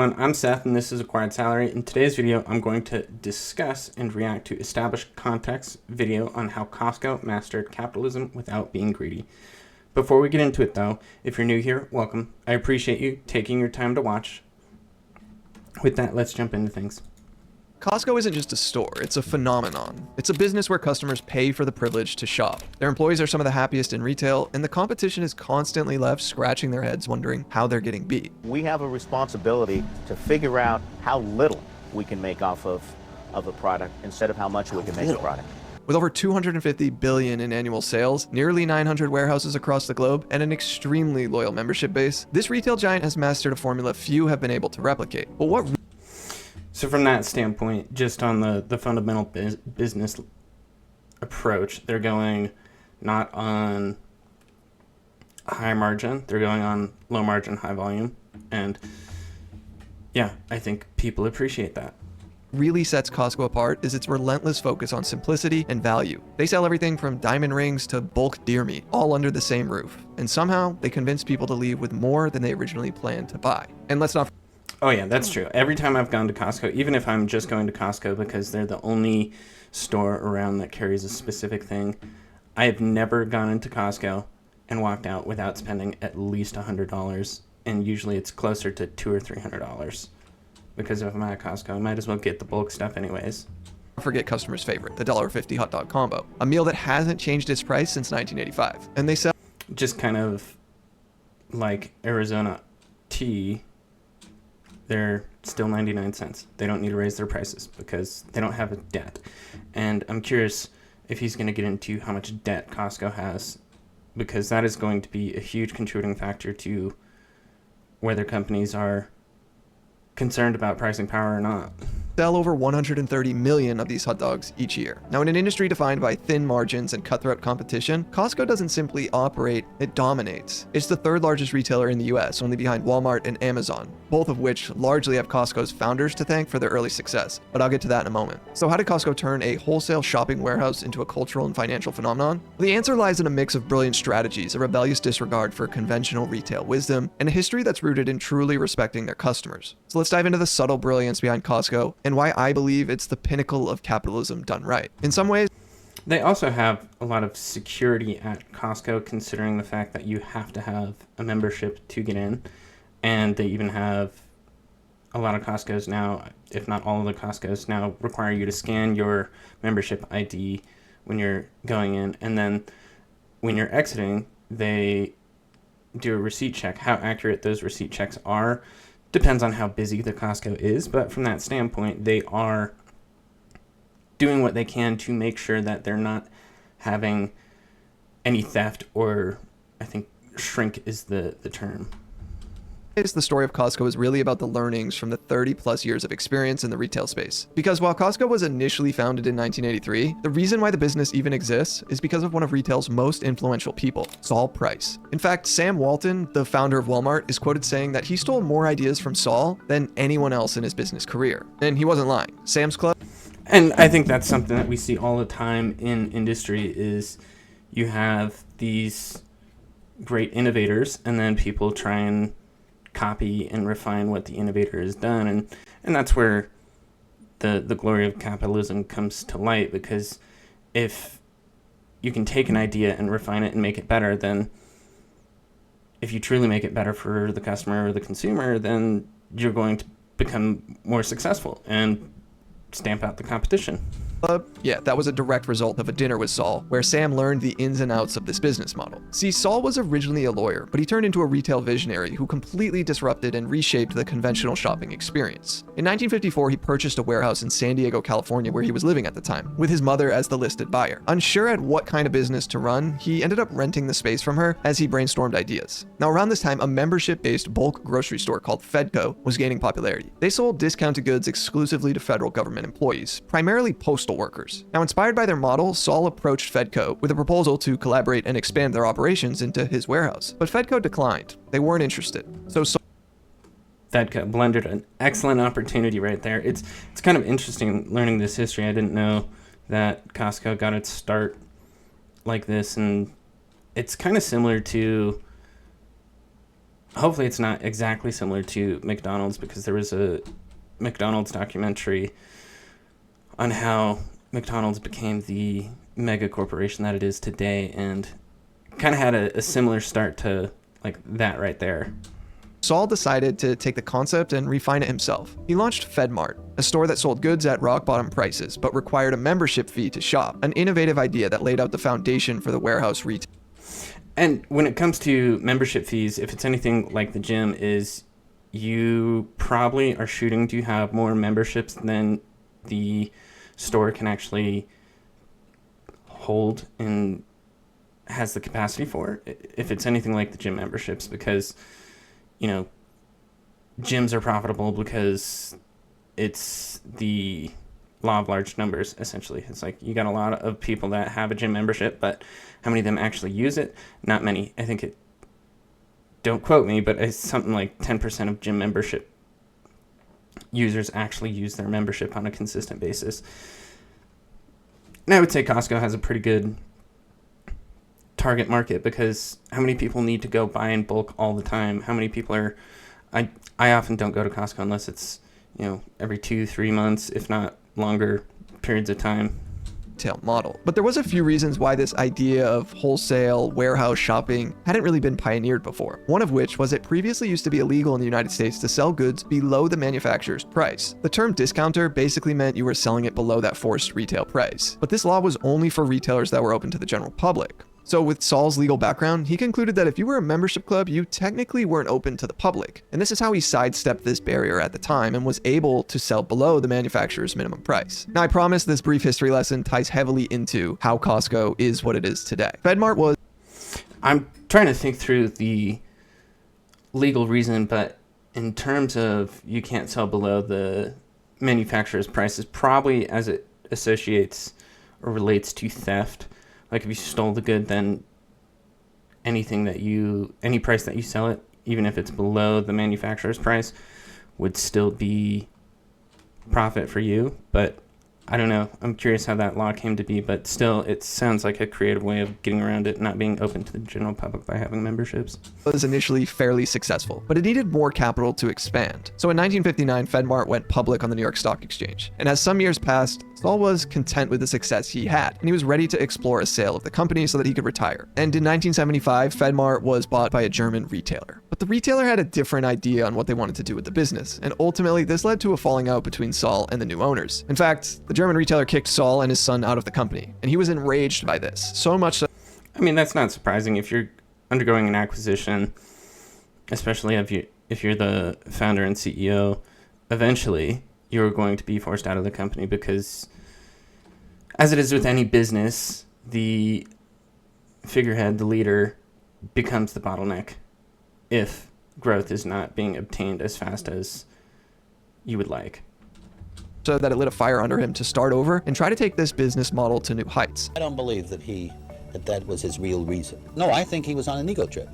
I'm Seth and this is Acquired Salary. In today's video, I'm going to discuss and react to established context video on how Costco mastered capitalism without being greedy. Before we get into it though, if you're new here, welcome. I appreciate you taking your time to watch. With that, let's jump into things. Costco isn't just a store, it's a phenomenon. It's a business where customers pay for the privilege to shop. Their employees are some of the happiest in retail, and the competition is constantly left scratching their heads wondering how they're getting beat. We have a responsibility to figure out how little we can make off of a product instead of how much we can make a product. With over 250 billion in annual sales, nearly 900 warehouses across the globe, and an extremely loyal membership base, this retail giant has mastered a formula few have been able to replicate. But what So from that standpoint, just on the fundamental business approach, they're going not on high margin, they're going on low margin, high volume. And yeah, I think people appreciate that. really sets Costco apart is its relentless focus on simplicity and value. They sell everything from diamond rings to bulk deer meat, all under the same roof. And somehow, they convince people to leave with more than they originally planned to buy. And let's not Oh yeah, that's true. Every time I've gone to Costco, even if I'm just going to Costco because they're the only store around that carries a specific thing, I have never gone into Costco and walked out without spending at least $100, and usually it's closer to $200 or $300. Because if I'm at Costco, I might as well get the bulk stuff anyways. forget customers' favorite, the $1.50 hot dog combo, a meal that hasn't changed its price since 1985. And they sell Just kind of like Arizona tea, they're still 99 cents. They don't need to raise their prices because they don't have a debt. And I'm curious if he's going to get into how much debt Costco has, because that is going to be a huge contributing factor to whether companies are concerned about pricing power or not. sell over 130 million of these hot dogs each year. Now, in an industry defined by thin margins and cutthroat competition, Costco doesn't simply operate, it dominates. It's the third largest retailer in the US, only behind Walmart and Amazon, both of which largely have Costco's founders to thank for their early success, but I'll get to that in a moment. So how did Costco turn a wholesale shopping warehouse into a cultural and financial phenomenon? Well, the answer lies in a mix of brilliant strategies, a rebellious disregard for conventional retail wisdom, and a history that's rooted in truly respecting their customers. So let's dive into the subtle brilliance behind Costco and why I believe it's the pinnacle of capitalism done right. In some ways, They also have a lot of security at Costco, considering the fact that you have to have a membership to get in. And they even have a lot of Costco's now, if not all of the Costco's now, require you to scan your membership ID when you're going in. And then when you're exiting, they do a receipt check. How accurate those receipt checks are depends on how busy the Costco is. But from that standpoint, they are doing what they can to make sure that they're not having any theft, or I think shrink is the term. the story of Costco is really about the learnings from the 30 plus years of experience in the retail space. Because while Costco was initially founded in 1983, the reason why the business even exists is because of one of retail's most influential people, Saul Price. In fact, Sam Walton, the founder of Walmart, is quoted saying that he stole more ideas from Saul than anyone else in his business career. And he wasn't lying. Sam's Club. And I think that's something that we see all the time in industry is you have these great innovators and then people try and copy and refine what the innovator has done. And that's where the glory of capitalism comes to light, because if you can take an idea and refine it and make it better, then if you truly make it better for the customer or the consumer, then you're going to become more successful and stamp out the competition. Yeah, that was a direct result of a dinner with Saul, where Sam learned the ins and outs of this business model. See, Saul was originally a lawyer, but he turned into a retail visionary who completely disrupted and reshaped the conventional shopping experience. In 1954, he purchased a warehouse in San Diego, California, where he was living at the time, with his mother as the listed buyer. Unsure at what kind of business to run, he ended up renting the space from her as he brainstormed ideas. Now, around this time, a membership-based bulk grocery store called Fedco was gaining popularity. They sold discounted goods exclusively to federal government employees, primarily postal workers. Now, inspired by their model, Saul approached Fedco with a proposal to collaborate and expand their operations into his warehouse. But Fedco declined. They weren't interested. So Fedco blundered an excellent opportunity right there. It's kind of interesting learning this history. I didn't know that Costco got its start like this, and it's kind of similar to hopefully it's not exactly similar to McDonald's, because there was a McDonald's documentary on how McDonald's became the mega corporation that it is today, and kind of had a similar start to like that right there. Saul decided to take the concept and refine it himself. He launched FedMart, a store that sold goods at rock-bottom prices but required a membership fee to shop, an innovative idea that laid out the foundation for the warehouse retail. And when it comes to membership fees, if it's anything like the gym, is you probably are shooting to have more memberships than the store can actually hold and has the capacity for, if it's anything like the gym memberships, because gyms are profitable because it's the law of large numbers, essentially. It's like you got a lot of people that have a gym membership, but how many of them actually use it? Not many. I think don't quote me, but it's something like 10% of gym membership users actually use their membership on a consistent basis. And I would say Costco has a pretty good target market, because how many people need to go buy in bulk all the time? How many people are... I often don't go to Costco unless it's, every 2-3 months, if not longer periods of time. Model. But there was a few reasons why this idea of wholesale warehouse shopping hadn't really been pioneered before. One of which was it previously used to be illegal in the United States to sell goods below the manufacturer's price. The term discounter basically meant you were selling it below that forced retail price. But this law was only for retailers that were open to the general public. So with Saul's legal background, he concluded that if you were a membership club, you technically weren't open to the public. And this is how he sidestepped this barrier at the time and was able to sell below the manufacturer's minimum price. Now, I promise this brief history lesson ties heavily into how Costco is what it is today. FedMart was... I'm trying to think through the legal reason, but in terms of you can't sell below the manufacturer's prices, probably as it associates or relates to theft. Like if you stole the good, then any price that you sell it, even if it's below the manufacturer's price, would still be profit for you. But I don't know. I'm curious how that law came to be, but still, it sounds like a creative way of getting around it, not being open to the general public by having memberships. Was initially fairly successful, but it needed more capital to expand. So in 1959, FedMart went public on the New York Stock Exchange. And as some years passed, Saul was content with the success he had, and he was ready to explore a sale of the company so that he could retire. And in 1975, FedMart was bought by a German retailer. But the retailer had a different idea on what they wanted to do with the business, and ultimately this led to a falling out between Saul and the new owners. In fact, the German retailer kicked Saul and his son out of the company, and he was enraged by this, so much so... I mean, that's not surprising if you're undergoing an acquisition, especially if you're the founder and CEO. Eventually, you're going to be forced out of the company, because as it is with any business, the figurehead, the leader, becomes the bottleneck if growth is not being obtained as fast as you would like. So that it lit a fire under him to start over and try to take this business model to new heights. I don't believe that was his real reason. No, I think he was on an ego trip.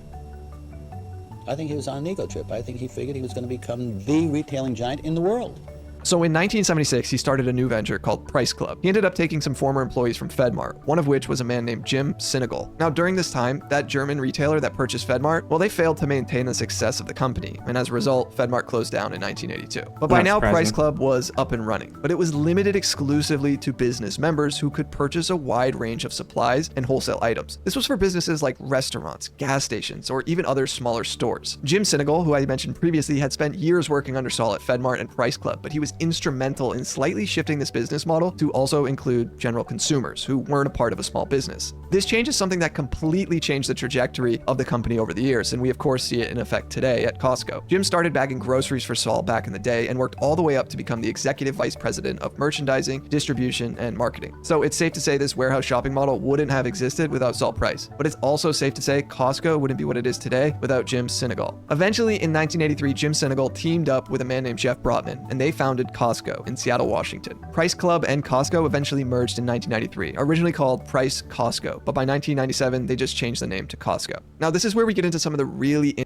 I think he figured he was going to become the retailing giant in the world. So in 1976, he started a new venture called Price Club. He ended up taking some former employees from FedMart, one of which was a man named Jim Sinegal. Now, during this time, that German retailer that purchased FedMart, well, they failed to maintain the success of the company, and as a result, FedMart closed down in 1982. But by now, Price Club was up and running, but it was limited exclusively to business members who could purchase a wide range of supplies and wholesale items. This was for businesses like restaurants, gas stations, or even other smaller stores. Jim Sinegal, who I mentioned previously, had spent years working under Saul at FedMart and Price Club, but he was instrumental in slightly shifting this business model to also include general consumers who weren't a part of a small business. This change is something that completely changed the trajectory of the company over the years, and we of course see it in effect today at Costco. Jim started bagging groceries for Saul back in the day and worked all the way up to become the executive vice president of merchandising, distribution, and marketing. So it's safe to say this warehouse shopping model wouldn't have existed without Saul Price, but it's also safe to say Costco wouldn't be what it is today without Jim Sinegal. Eventually, in 1983, Jim Sinegal teamed up with a man named Jeff Brotman, and they founded Costco in Seattle, Washington. Price Club and Costco eventually merged in 1993, originally called Price Costco, but by 1997, they just changed the name to Costco. Now, this is where we get into some of the really...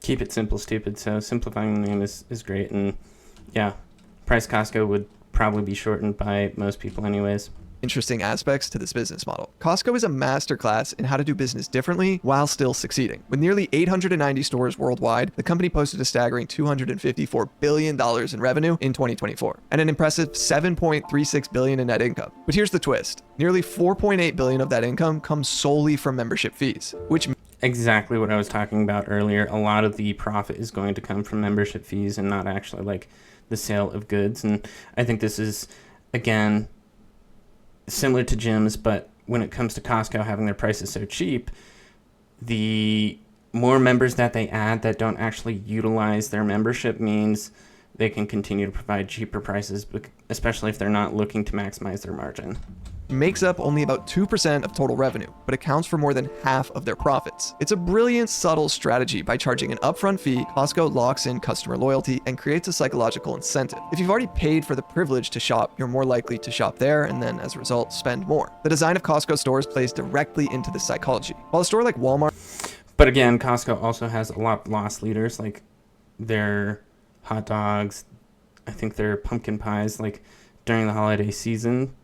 Keep it simple, stupid, so simplifying the name is great, and yeah, Price Costco would probably be shortened by most people anyways. interesting aspects to this business model. Costco is a masterclass in how to do business differently while still succeeding. With nearly 890 stores worldwide, the company posted a staggering $254 billion in revenue in 2024 and an impressive $7.36 billion in net income. But here's the twist. Nearly $4.8 billion of that income comes solely from membership fees, which Exactly what I was talking about earlier. A lot of the profit is going to come from membership fees and not actually like the sale of goods. And I think this is, again, similar to gyms, but when it comes to Costco having their prices so cheap, the more members that they add that don't actually utilize their membership means they can continue to provide cheaper prices, especially if they're not looking to maximize their margin. makes up only about 2% of total revenue, but accounts for more than half of their profits. It's a brilliant, subtle strategy. By charging an upfront fee, Costco locks in customer loyalty and creates a psychological incentive. If you've already paid for the privilege to shop, you're more likely to shop there and then, as a result, spend more. The design of Costco stores plays directly into this psychology. While a store like Walmart... But again, Costco also has a lot of loss leaders, like their hot dogs, I think their pumpkin pies, like during the holiday season,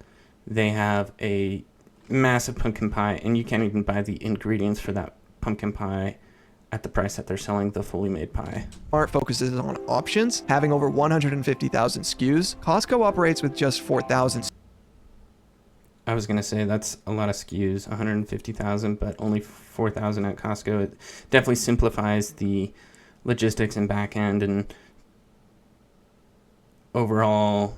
they have a massive pumpkin pie, and you can't even buy the ingredients for that pumpkin pie at the price that they're selling the fully made pie. Walmart focuses on options, having over 150,000 SKUs. Costco operates with just 4,000. I was going to say that's a lot of SKUs, 150,000, but only 4,000 at Costco. It definitely simplifies the logistics and back end and overall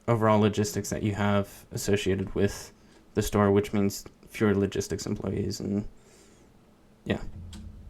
logistics that you have associated with the store, which means fewer logistics employees and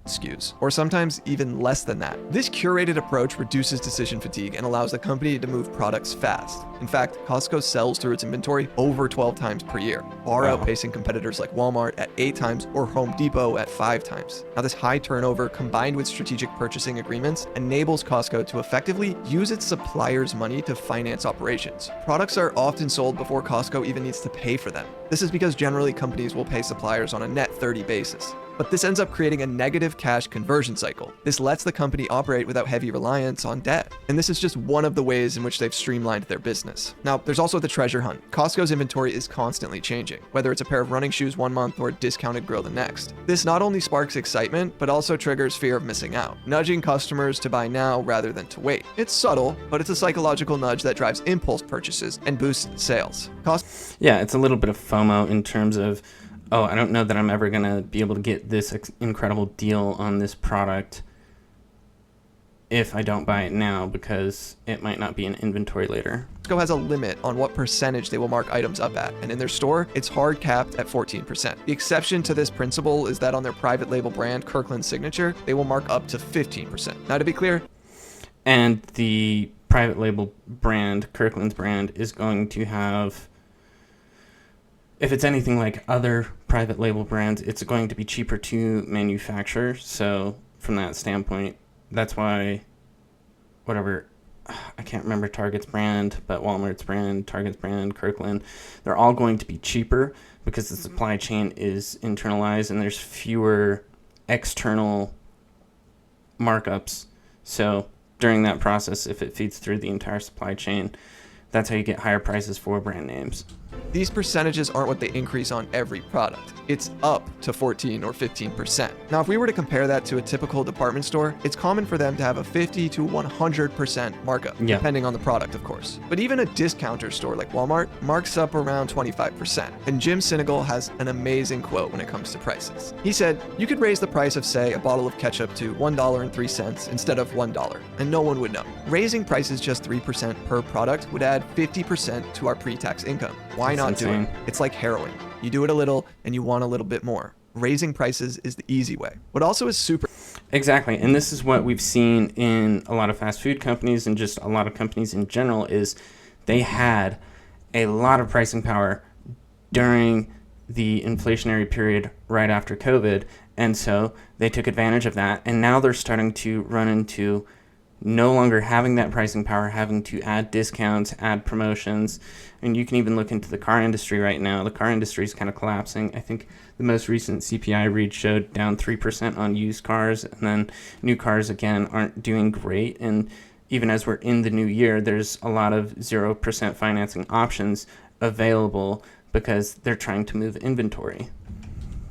SKUs, or sometimes even less than that. This curated approach reduces decision fatigue and allows the company to move products fast. In fact, Costco sells through its inventory over 12 times per year, far outpacing competitors like Walmart at 8 times or Home Depot at 5 times. Now, this high turnover, combined with strategic purchasing agreements, enables Costco to effectively use its suppliers' money to finance operations. Products are often sold before Costco even needs to pay for them. This is because generally companies will pay suppliers on a net 30 basis. But this ends up creating a negative cash conversion cycle. This lets the company operate without heavy reliance on debt. And this is just one of the ways in which they've streamlined their business. Now, there's also the treasure hunt. Costco's inventory is constantly changing, whether it's a pair of running shoes one month or a discounted grill the next. This not only sparks excitement, but also triggers fear of missing out, nudging customers to buy now rather than to wait. It's subtle, but it's a psychological nudge that drives impulse purchases and boosts sales. Yeah, it's a little bit of FOMO in terms of, oh, I don't know that I'm ever going to be able to get this incredible deal on this product if I don't buy it now because it might not be in inventory later. Costco has a limit on what percentage they will mark items up at, and in their store, it's hard capped at 14%. The exception to this principle is that on their private label brand, Kirkland Signature, they will mark up to 15%. Now, to be clear, and the private label brand, Kirkland's brand, is going to have, if it's anything like other private label brands, it's going to be cheaper to manufacture. So from that standpoint, that's why I can't remember Target's brand, but Walmart's brand, Target's brand, Kirkland, they're all going to be cheaper because the supply chain is internalized and there's fewer external markups. So during that process, if it feeds through the entire supply chain, that's how you get higher prices for brand names. These percentages aren't what they increase on every product. It's up to 14 or 15%. Now, if we were to compare that to a typical department store, it's common for them to have a 50 to 100% markup, depending on the product, of course. But even a discounter store like Walmart marks up around 25%. And Jim Sinegal has an amazing quote when it comes to prices. He said, "You could raise the price of, say, a bottle of ketchup to $1.03 instead of $1, and no one would know. Raising prices just 3% per product would add 50% to our pre-tax income. Why not do it? It's like heroin. You do it a little and you want a little bit more. Raising prices is the easy way." What also is super... Exactly. And this is what we've seen in a lot of fast food companies and just a lot of companies in general is they had a lot of pricing power during the inflationary period right after COVID. And so they took advantage of that. And now they're starting to run into no longer having that pricing power, having to add discounts, add promotions. And you can even look into the car industry right now. The car industry is kind of collapsing. I think the most recent CPI read showed down 3% on used cars, and then new cars, again, aren't doing great. And even as we're in the new year, there's a lot of 0% financing options available because they're trying to move inventory.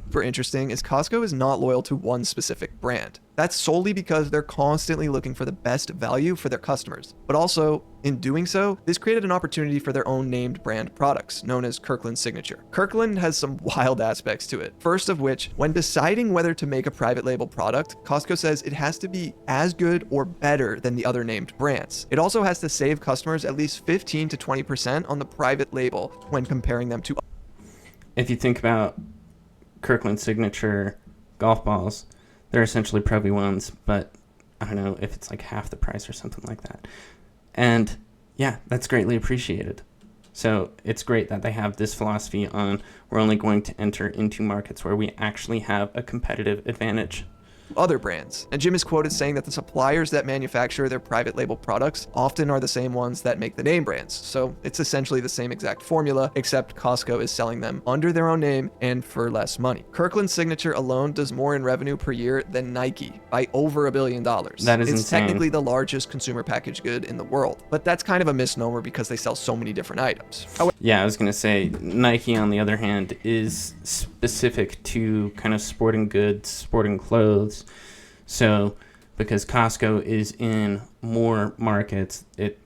Super interesting is Costco is not loyal to one specific brand. That's solely because they're constantly looking for the best value for their customers. But also, in doing so, this created an opportunity for their own named brand products, known as Kirkland Signature. Kirkland has some wild aspects to it. First of which, when deciding whether to make a private label product, Costco says it has to be as good or better than the other named brands. It also has to save customers at least 15 to 20% on the private label when comparing them to. If you think about Kirkland Signature golf balls, they're essentially Pro V1s, but I don't know if it's like half the price or something like that. And yeah, that's greatly appreciated. So it's great that they have this philosophy on we're only going to enter into markets where we actually have a competitive advantage. Other brands. And Jim is quoted saying that the suppliers that manufacture their private label products often are the same ones that make the name brands. So it's essentially the same exact formula, except Costco is selling them under their own name and for less money. Kirkland Signature alone does more in revenue per year than Nike by over $1 billion. That is it's insane. technically the largest consumer packaged good in the world, but that's kind of a misnomer because they sell so many different items. Yeah, I was going to say Nike, on the other hand, is specific to kind of sporting goods, sporting clothes. So because Costco is in more markets, it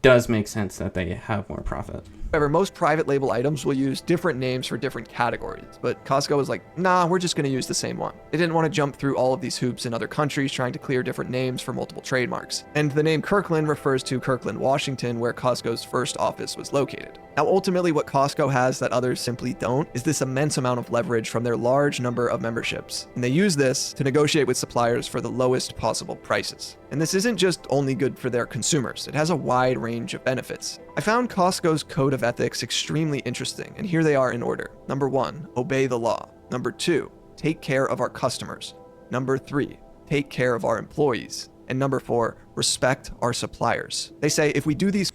does make sense that they have more profit. However, most private label items will use different names for different categories, but Costco was like, nah, we're just going to use the same one. They didn't want to jump through all of these hoops in other countries trying to clear different names for multiple trademarks. And the name Kirkland refers to Kirkland, Washington, where Costco's first office was located. Now, ultimately, what Costco has that others simply don't is this immense amount of leverage from their large number of memberships. And they use this to negotiate with suppliers for the lowest possible prices. And this isn't just only good for their consumers, it has a wide range of benefits. I found Costco's code of ethics extremely interesting, and here they are in order. Number 1, obey the law. Number 2, take care of our customers. Number 3, take care of our employees. And number 4, respect our suppliers. They say if we do these.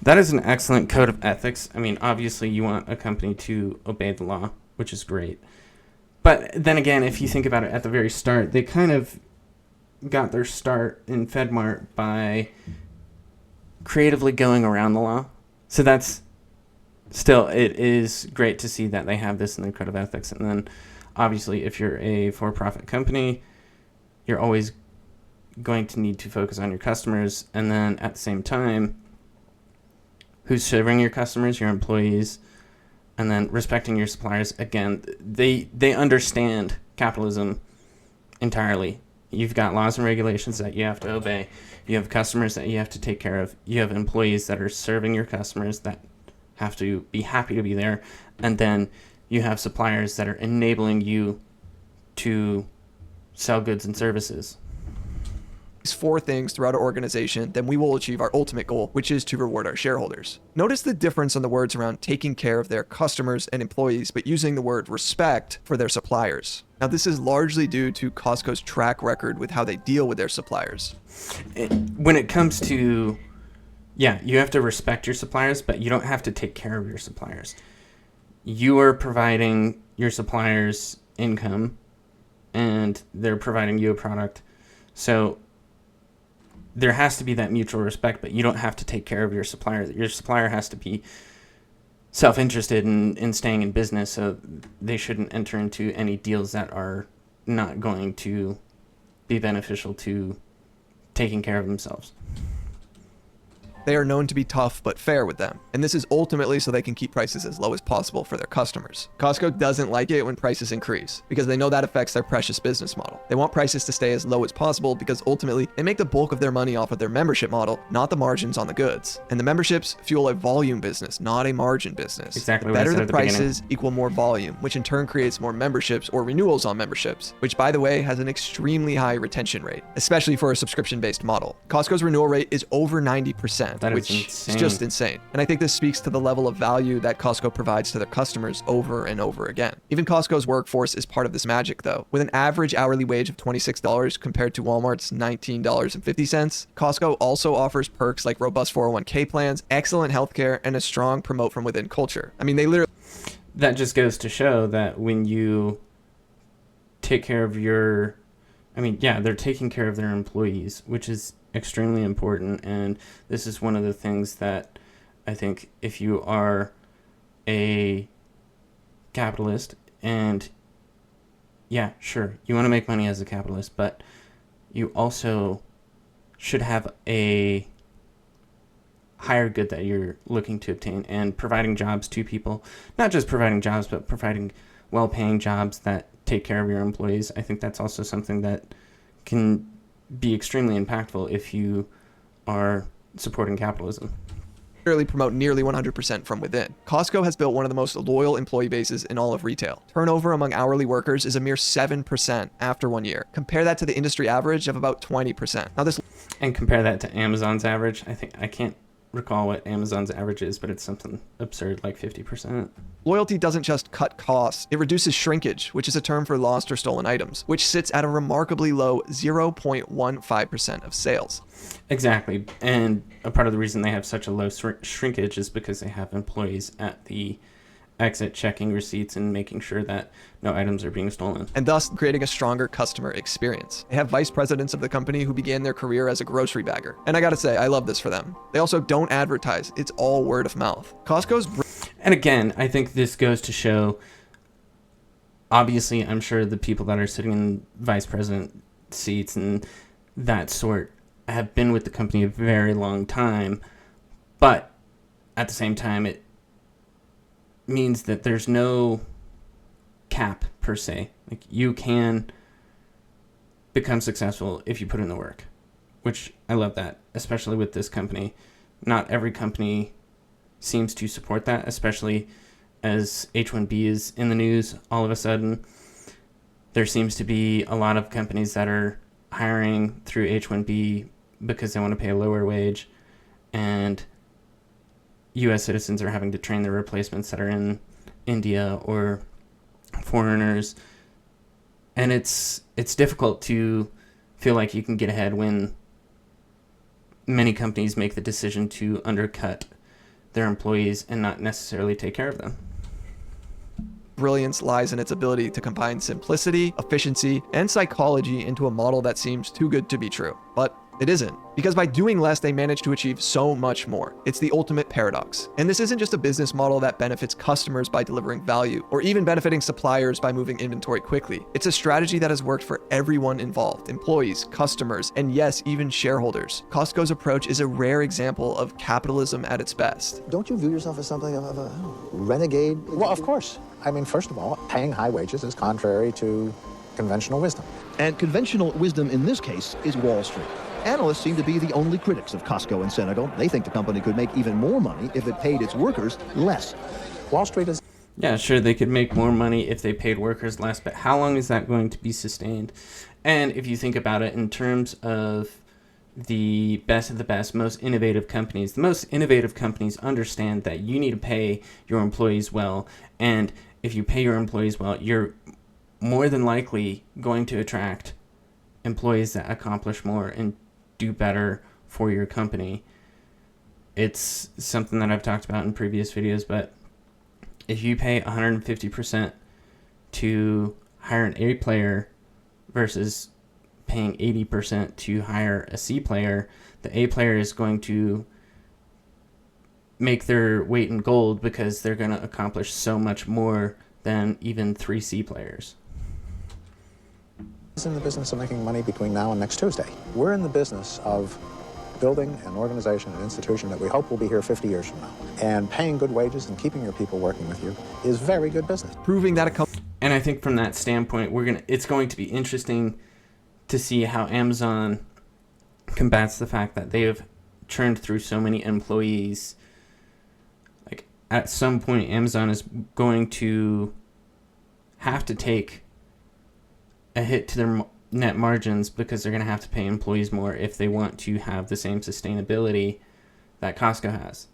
That is an excellent code of ethics. I mean, obviously you want a company to obey the law, which is great. But then again, if you think about it at the very start, they kind of got their start in FedMart by creatively going around the law. So that's still, it is great to see that they have this in their code of ethics. And then obviously if you're a for-profit company, you're always going to need to focus on your customers. And then at the same time, who's serving your customers, your employees, and then respecting your suppliers. Again, they understand capitalism entirely. You've got laws and regulations that you have to obey. You have customers that you have to take care of. You have employees that are serving your customers that have to be happy to be there. And then you have suppliers that are enabling you to sell goods and services. These 4 things throughout our organization, then we will achieve our ultimate goal, which is to reward our shareholders. Notice the difference in the words around taking care of their customers and employees, but using the word respect for their suppliers. Now, this is largely due to Costco's track record with how they deal with their suppliers. When it comes to, yeah, you have to respect your suppliers, but you don't have to take care of your suppliers. You are providing your suppliers income, and they're providing you a product. So there has to be that mutual respect, but you don't have to take care of your supplier. Your supplier has to be self-interested in staying in business, so they shouldn't enter into any deals that are not going to be beneficial to taking care of themselves. They are known to be tough but fair with them, and this is ultimately so they can keep prices as low as possible for their customers. Costco doesn't like it when prices increase because they know that affects their precious business model. They want prices to stay as low as possible because ultimately they make the bulk of their money off of their membership model, not the margins on the goods. And the memberships fuel a volume business, not a margin business. Exactly what I Better said the at the beginning. prices equal more volume, which in turn creates more memberships or renewals on memberships, which by the way has an extremely high retention rate, especially for a subscription-based model. Costco's renewal rate is over 90%, That is which insane. is just insane. And I think this speaks to the level of value that Costco provides to their customers over and over again. Even Costco's workforce is part of this magic though. With an average hourly wage of $26 compared to Walmart's $19.50, Costco also offers perks like robust 401k plans, excellent healthcare, and a strong promote from within culture. I mean, they literally. That just goes to show that when you take care of your, I mean, yeah, they're taking care of their employees, which is extremely important. And this is one of the things that I think if you are a capitalist, and yeah, sure, you want to make money as a capitalist, but you also should have a higher good that you're looking to obtain, and providing jobs to people, not just providing jobs, but providing well-paying jobs that take care of your employees. I think that's also something that can be extremely impactful if you are supporting capitalism. Promote nearly 100% from within. Costco has built one of the most loyal employee bases in all of retail. Turnover among hourly workers is a mere 7% after 1 year. Compare that to the industry average of about 20%. Now this And compare that to Amazon's average. I can't recall what Amazon's average is, but it's something absurd like 50%. loyalty doesn't just cut costs, it reduces shrinkage, which is a term for lost or stolen items, which sits at a remarkably low 0.15% of sales. Exactly. And a part of the reason they have such a low shrinkage is because they have employees at the exit checking receipts and making sure that no items are being stolen. And thus creating a stronger customer experience. They have vice presidents of the company who began their career as a grocery bagger. And I gotta say, I love this for them. They also don't advertise, it's all word of mouth. And again, I think this goes to show, obviously, I'm sure the people that are sitting in vice president seats and that sort have been with the company a very long time, but at the same time, it means that there's no cap per se. Like, you can become successful if you put in the work, which I love that, especially with this company. Not every company seems to support that, especially as H-1B is in the news all of a sudden. There seems to be a lot of companies that are hiring through H-1B because they want to pay a lower wage, and U.S. citizens are having to train their replacements that are in India or foreigners. And it's difficult to feel like you can get ahead when many companies make the decision to undercut their employees and not necessarily take care of them. Brilliance lies in its ability to combine simplicity, efficiency, and psychology into a model that seems too good to be true. But it isn't, because by doing less, they manage to achieve so much more. It's the ultimate paradox. And this isn't just a business model that benefits customers by delivering value, or even benefiting suppliers by moving inventory quickly. It's a strategy that has worked for everyone involved: employees, customers, and yes, even shareholders. Costco's approach is a rare example of capitalism at its best. Don't you view yourself as something of a renegade? Well, of course. I mean, first of all, paying high wages is contrary to conventional wisdom. And conventional wisdom in this case is Wall Street. Analysts seem to be the only critics of Costco and Senegal. They think the company could make even more money if it paid its workers less. Wall Street is... Yeah, sure, they could make more money if they paid workers less, but how long is that going to be sustained? And if you think about it in terms of the best of the best, most innovative companies, the most innovative companies understand that you need to pay your employees well, and if you pay your employees well, you're more than likely going to attract employees that accomplish more and do better for your company. It's something that I've talked about in previous videos, but if you pay 150% to hire an A player versus paying 80% to hire a C player, the A player is going to make their weight in gold because they're going to accomplish so much more than even 3 C players. in the business of making money between now and next Tuesday. We're in the business of building an organization, an institution that we hope will be here 50 years from now. And paying good wages and keeping your people working with you is very good business. Proving that a company... And I think from that standpoint, it's going to be interesting to see how Amazon combats the fact that they have churned through so many employees. Like, at some point, Amazon is going to have to take a hit to their net margins because they're going to have to pay employees more if they want to have the same sustainability that Costco has.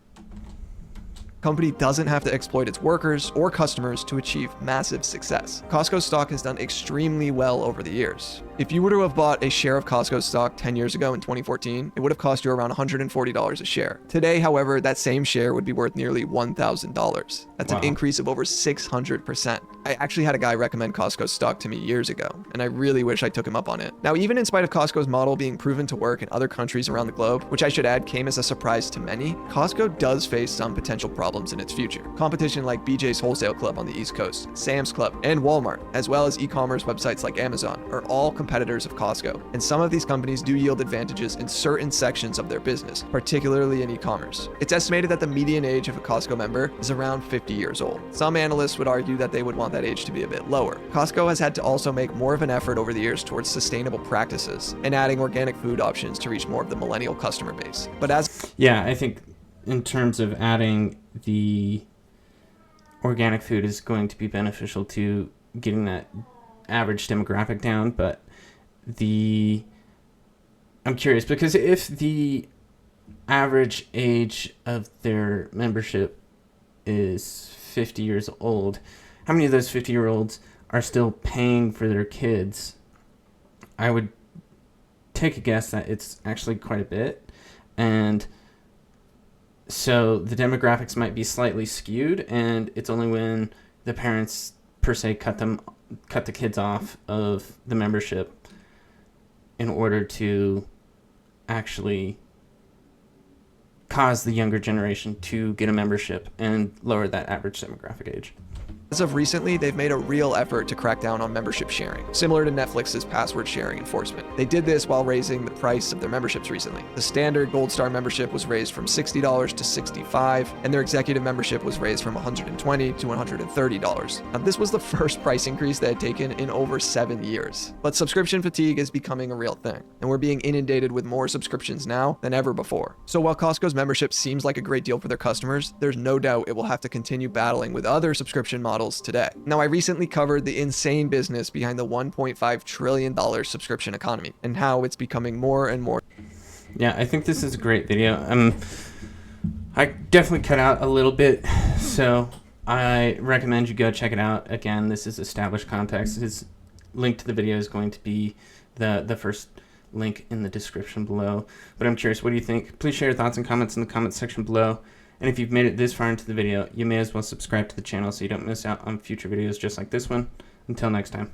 Company doesn't have to exploit its workers or customers to achieve massive success. Costco stock has done extremely well over the years. If you were to have bought a share of Costco stock 10 years ago in 2014, it would have cost you around $140 a share. Today, however, that same share would be worth nearly $1,000. That's Wow. an increase of over 600%. I actually had a guy recommend Costco stock to me years ago, and I really wish I took him up on it. Now, even in spite of Costco's model being proven to work in other countries around the globe, which I should add came as a surprise to many, Costco does face some potential problems. problems in its future. Competition like BJ's Wholesale Club on the East Coast, Sam's Club, and Walmart, as well as e-commerce websites like Amazon, are all competitors of Costco. And some of these companies do yield advantages in certain sections of their business, particularly in e-commerce. It's estimated that the median age of a Costco member is around 50 years old. Some analysts would argue that they would want that age to be a bit lower. Costco has had to also make more of an effort over the years towards sustainable practices and adding organic food options to reach more of the millennial customer base. But Yeah, I think in terms of adding the organic food is going to be beneficial to getting that average demographic down, but I'm curious because if the average age of their membership is 50 years old, how many of those 50-year-olds are still paying for their kids? I would take a guess that it's actually quite a bit, and so the demographics might be slightly skewed, and it's only when the parents per se cut the kids off of the membership in order to actually cause the younger generation to get a membership and lower that average demographic age. As of recently, they've made a real effort to crack down on membership sharing, similar to Netflix's password sharing enforcement. They did this while raising the price of their memberships recently. The standard Gold Star membership was raised from $60 to $65, and their executive membership was raised from $120 to $130. Now, this was the first price increase they had taken in over 7 years. But subscription fatigue is becoming a real thing, and we're being inundated with more subscriptions now than ever before. So while Costco's membership seems like a great deal for their customers, there's no doubt it will have to continue battling with other subscription models today. Now, I recently covered the insane business behind the $1.5 trillion subscription economy and how it's becoming more and more. Yeah, I think this is a great video. I definitely cut out a little bit, so I recommend you go check it out. Again, this is established context. His link to the video is going to be the first link in the description below. But I'm curious, what do you think? Please share your thoughts and comments in the comment section below. And if you've made it this far into the video, you may as well subscribe to the channel so you don't miss out on future videos just like this one. Until next time.